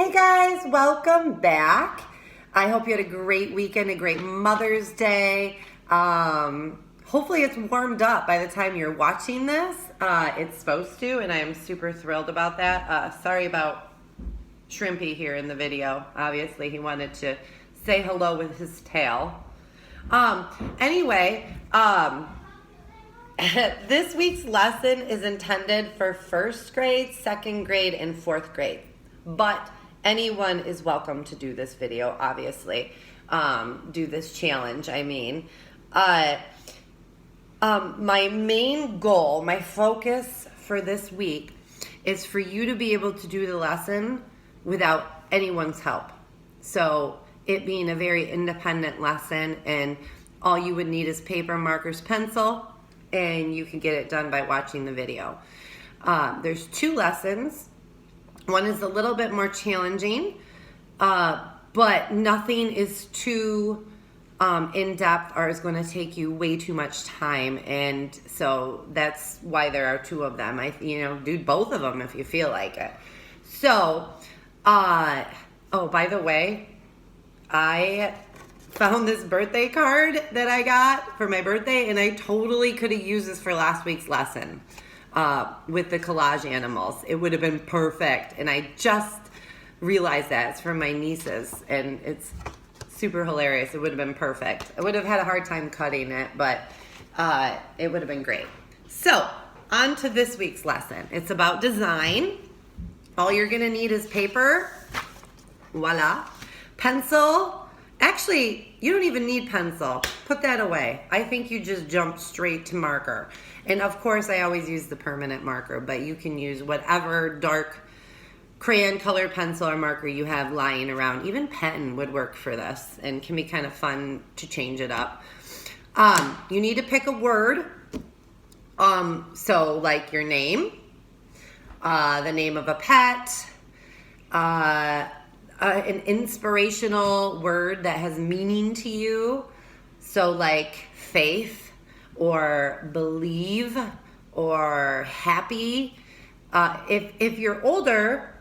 Hey guys, welcome back. I hope you had a great weekend, a great Mother's Day. Hopefully it's warmed up by the time you're watching this. It's supposed to, and I am super thrilled about that. Sorry about Shrimpy here in the video. Obviously, he wanted to say hello with his tail. This week's lesson is intended for first grade, second grade, and fourth grade. But anyone is welcome to do this video, obviously. Do this challenge, I mean. My main goal, my focus for this week is for you to be able to do the lesson without anyone's help. So it being a very independent lesson, and all you would need is paper, markers, pencil, and you can get it done by watching the video. There's two lessons. One is a little bit more challenging, but nothing is too in-depth or is going to take you way too much time, and so that's why there are two of them. Do both of them if you feel like it. So, oh, by the way, I found this birthday card that I got for my birthday, and I totally could have used this for last week's lesson. With the collage animals. It would have been perfect, and I just realized that. It's from my nieces, and it's super hilarious. It would have been perfect. I would have had a hard time cutting it, but it would have been great. So, on to this week's lesson. It's about design. All you're going to need is paper. Voila. Pencil. Actually, you don't even need pencil. Put that away. I think you just jump straight to marker. And of course, I always use the permanent marker, but you can use whatever dark crayon colored pencil or marker you have lying around. Even pen would work for this and can be kind of fun to change it up. You need to pick a word. So like your name, the name of a pet, an inspirational word that has meaning to you. So like faith, or believe, or happy. If you're older,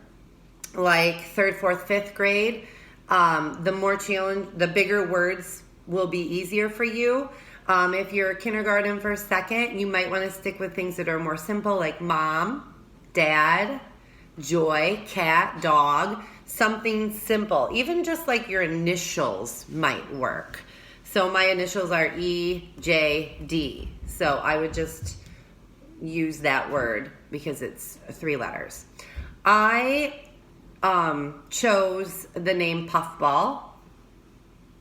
like third, fourth, fifth grade, the bigger words will be easier for you. If you're kindergarten, first, second, you might want to stick with things that are more simple, like mom, dad, joy, cat, dog, something simple. Even just like your initials might work. So my initials are EJD. So I would just use that word because it's 3 letters. I chose the name Puffball.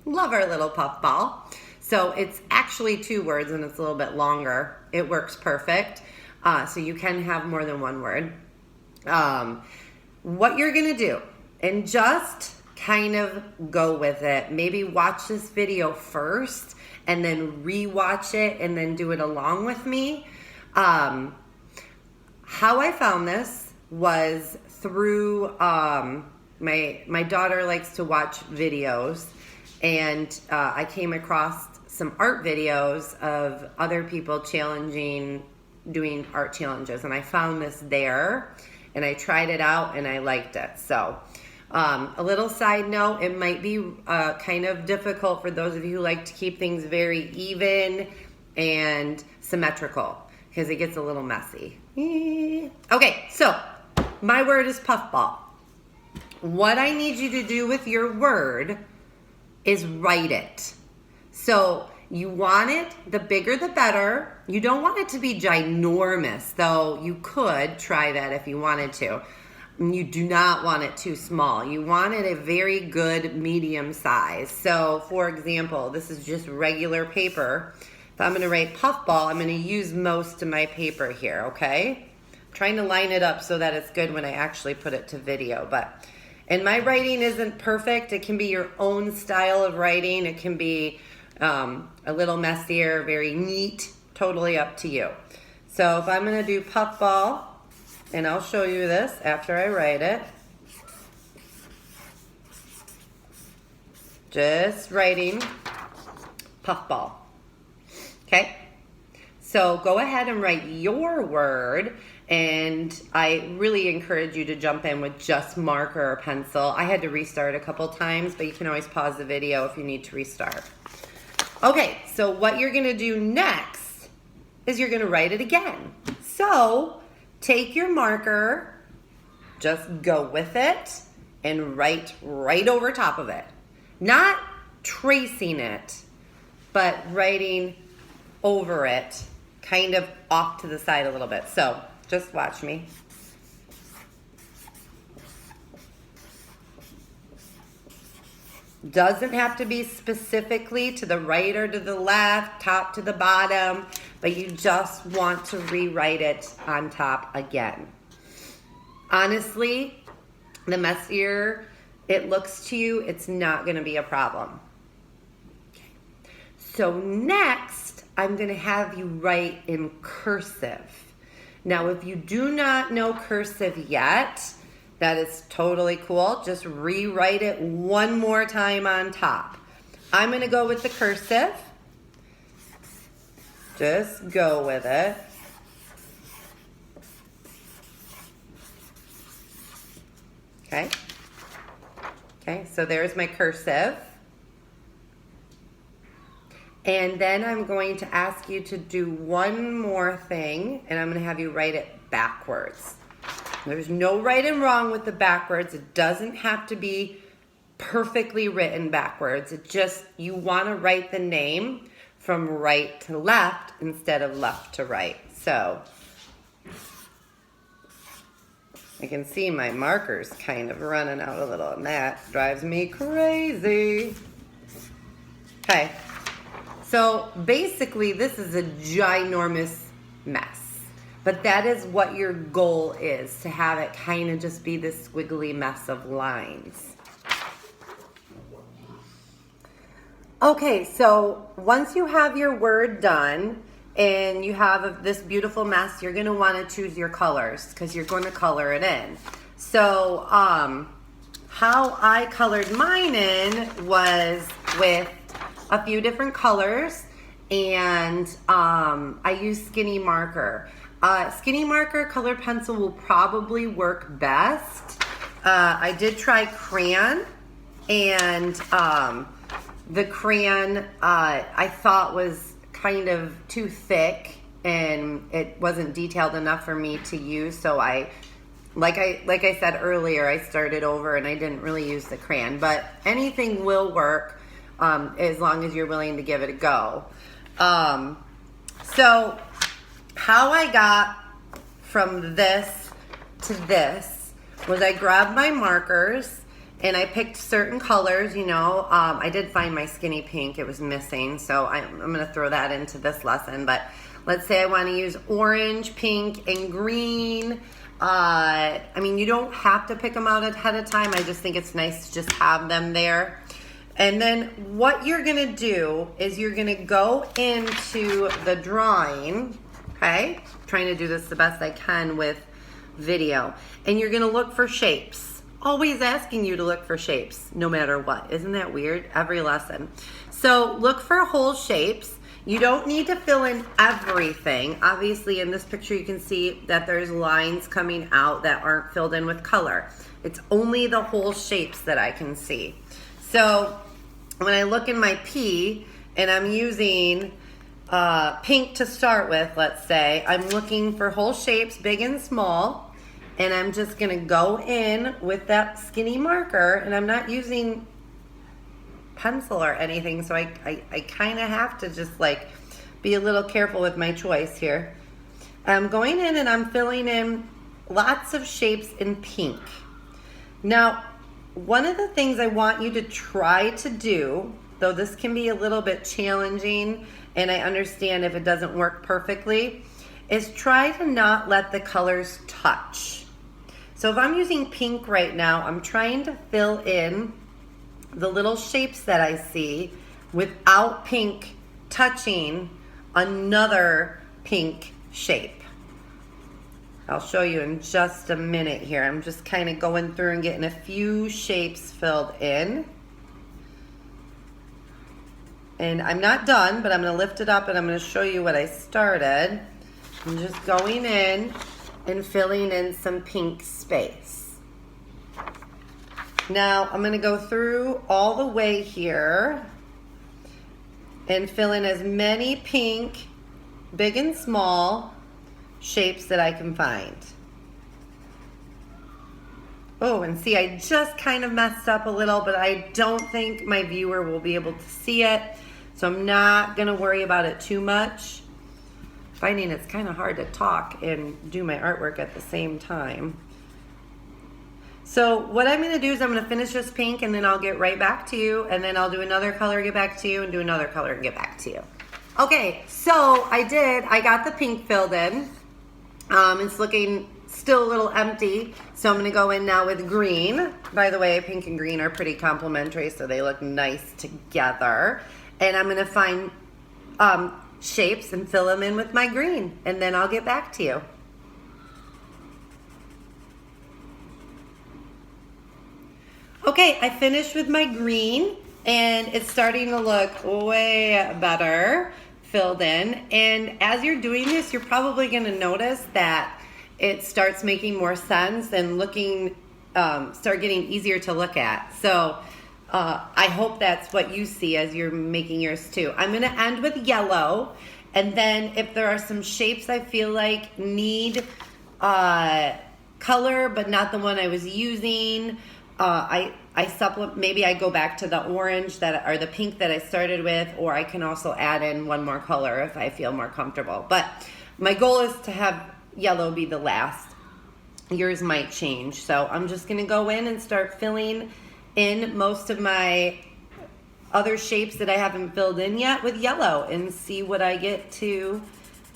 Love our little Puffball. So it's actually 2 words and it's a little bit longer. It works perfect. So you can have more than one word. What you're going to do, and just kind of go with it. Maybe watch this video first and then rewatch it and then do it along with me. How I found this was through my daughter likes to watch videos, and I came across some art videos of other people doing art challenges, and I found this there, and I tried it out and I liked it. So a little side note, it might be kind of difficult for those of you who like to keep things very even and symmetrical because it gets a little messy. Okay, so my word is puffball. What I need you to do with your word is write it. So you want it, the bigger the better. You don't want it to be ginormous, though you could try that if you wanted to. You do not want it too small. You want it a very good medium size. So, for example, this is just regular paper. If I'm going to write puffball, I'm going to use most of my paper here, okay? I'm trying to line it up so that it's good when I actually put it to video. And my writing isn't perfect. It can be your own style of writing. It can be a little messier, very neat, totally up to you. So if I'm going to do puffball, and I'll show you this after I write it. Just writing puffball. Okay? So go ahead and write your word, And I really encourage you to jump in with just marker or pencil. I had to restart a couple times, but you can always pause the video if you need to restart. Okay, so what you're gonna do next is you're gonna write it again. So take your marker, just go with it, and write right over top of it. Not tracing it, but writing over it, kind of off to the side a little bit. So just watch me. Doesn't have to be specifically to the right or to the left, top to the bottom, but you just want to rewrite it on top again. Honestly, the messier it looks to you, it's not going to be a problem. Okay. So next, I'm going to have you write in cursive. Now, if you do not know cursive yet, that is totally cool. Just rewrite it one more time on top. I'm going to go with the cursive. Just go with it. Okay. Okay, so there's my cursive. And then I'm going to ask you to do one more thing, and I'm going to have you write it backwards. There's no right and wrong with the backwards. It doesn't have to be perfectly written backwards. It just, you want to write the name from right to left instead of left to right. So I can see my markers kind of running out a little, and that drives me crazy. Okay, so basically this is a ginormous mess, but that is what your goal is, to have it kind of just be this squiggly mess of lines. Okay, so once you have your word done, and you have this beautiful mess, you're going to want to choose your colors because you're going to color it in. So how I colored mine in was with a few different colors, and I used skinny marker. Skinny marker colored pencil will probably work best. I did try crayon, and the crayon I thought was kind of too thick, and it wasn't detailed enough for me to use, so like I said earlier, I started over and I didn't really use the crayon, but anything will work as long as you're willing to give it a go. So how I got from this to this was I grabbed my markers and I picked certain colors, you know. I did find my skinny pink, it was missing, so I'm going to throw that into this lesson. But let's say I want to use orange, pink, and green. I mean, you don't have to pick them out ahead of time. I just think it's nice to just have them there. And then what you're going to do is you're going to go into the drawing, okay? I'm trying to do this the best I can with video. And you're going to look for shapes. Always asking you to look for shapes, no matter what. Isn't that weird? Every lesson. So look for whole shapes. You don't need to fill in everything. Obviously, in this picture, you can see that there's lines coming out that aren't filled in with color. It's only the whole shapes that I can see. So when I look in my P and I'm using pink to start with, let's say, I'm looking for whole shapes, big and small. And I'm just going to go in with that skinny marker, and I'm not using pencil or anything, so I kind of have to just like be a little careful with my choice here. I'm going in and I'm filling in lots of shapes in pink. Now, one of the things I want you to try to do, though this can be a little bit challenging, and I understand if it doesn't work perfectly, is try to not let the colors touch. So if I'm using pink right now, I'm trying to fill in the little shapes that I see without pink touching another pink shape. I'll show you in just a minute here. I'm just kind of going through and getting a few shapes filled in. And I'm not done, but I'm going to lift it up and I'm going to show you what I started. I'm just going in and filling in some pink space. Now I'm going to go through all the way here and fill in as many pink, big and small, shapes that I can find. Oh, and see, I just kind of messed up a little, but I don't think my viewer will be able to see it, so I'm not gonna worry about it too much. Finding it's kind of hard to talk and do my artwork at the same time. So what I'm gonna do is I'm gonna finish this pink and then I'll get right back to you, and then I'll do another color, get back to you, and do another color and get back to you. Okay, so I got the pink filled in. It's looking still a little empty, so I'm gonna go in now with green. By the way, pink and green are pretty complementary, so they look nice together. And I'm gonna find shapes and fill them in with my green, and then I'll get back to you. Okay, I finished with my green, and it's starting to look way better filled in. And as you're doing this, you're probably gonna notice that it starts making more sense and start getting easier to look at. So I hope that's what you see as you're making yours too. I'm gonna end with yellow, and then if there are some shapes I feel like need color but not the one I was using, I supplement, maybe I go back to the orange or the pink that I started with, or I can also add in one more color if I feel more comfortable. But my goal is to have yellow be the last. Yours might change. So I'm just gonna go in and start filling in most of my other shapes that I haven't filled in yet with yellow, and see what I get to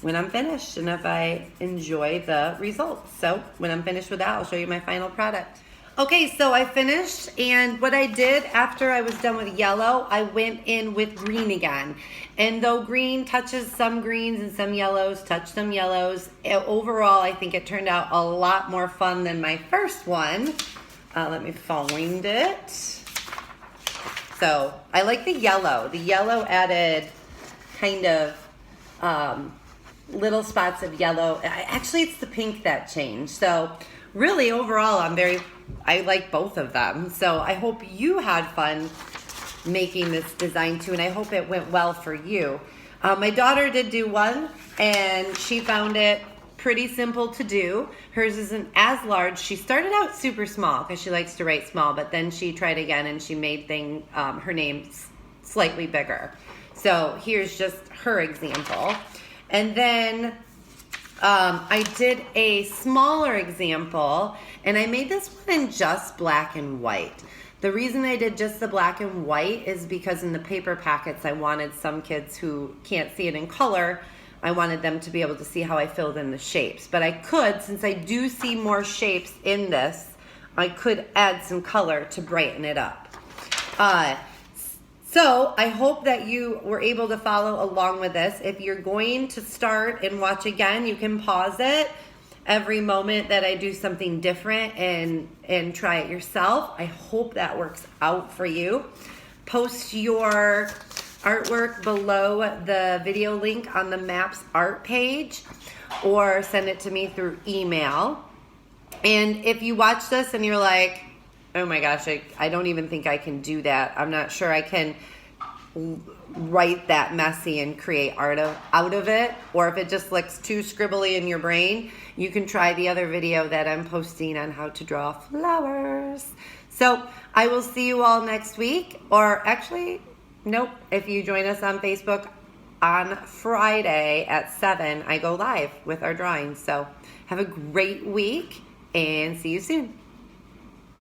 when I'm finished and if I enjoy the results. So when I'm finished with that, I'll show you my final product. Okay, so I finished, and what I did after I was done with yellow, I went in with green again. And though green touches some greens and some yellows touch some yellows, overall I think it turned out a lot more fun than my first one. Let me find it. So I like the yellow. The yellow added kind of little spots of yellow. Actually, it's the pink that changed. So really overall I like both of them. So I hope you had fun making this design too, and I hope it went well for you. My daughter did do one, and she found it pretty simple to do. Hers isn't as large. She started out super small because she likes to write small, but then she tried again and she made her name slightly bigger. So here's just her example. And then I did a smaller example, and I made this one in just black and white. The reason I did just the black and white is because in the paper packets, I wanted some kids who can't see it in color, I wanted them to be able to see how I filled in the shapes. But I could, since I do see more shapes in this, I could add some color to brighten it up. So I hope that you were able to follow along with this. If you're going to start and watch again, you can pause it every moment that I do something different and try it yourself. I hope that works out for you. Post your artwork below the video link on the Maps art page, or send it to me through email. And if you watch this and you're like, oh my gosh, I don't even think I can do that. I'm not sure I can write that messy and create art out of it. Or if it just looks too scribbly in your brain, you can try the other video that I'm posting on how to draw flowers. So I will see you all next week. Or actually, nope, if you join us on Facebook on Friday at 7, I go live with our drawings. So have a great week and see you soon.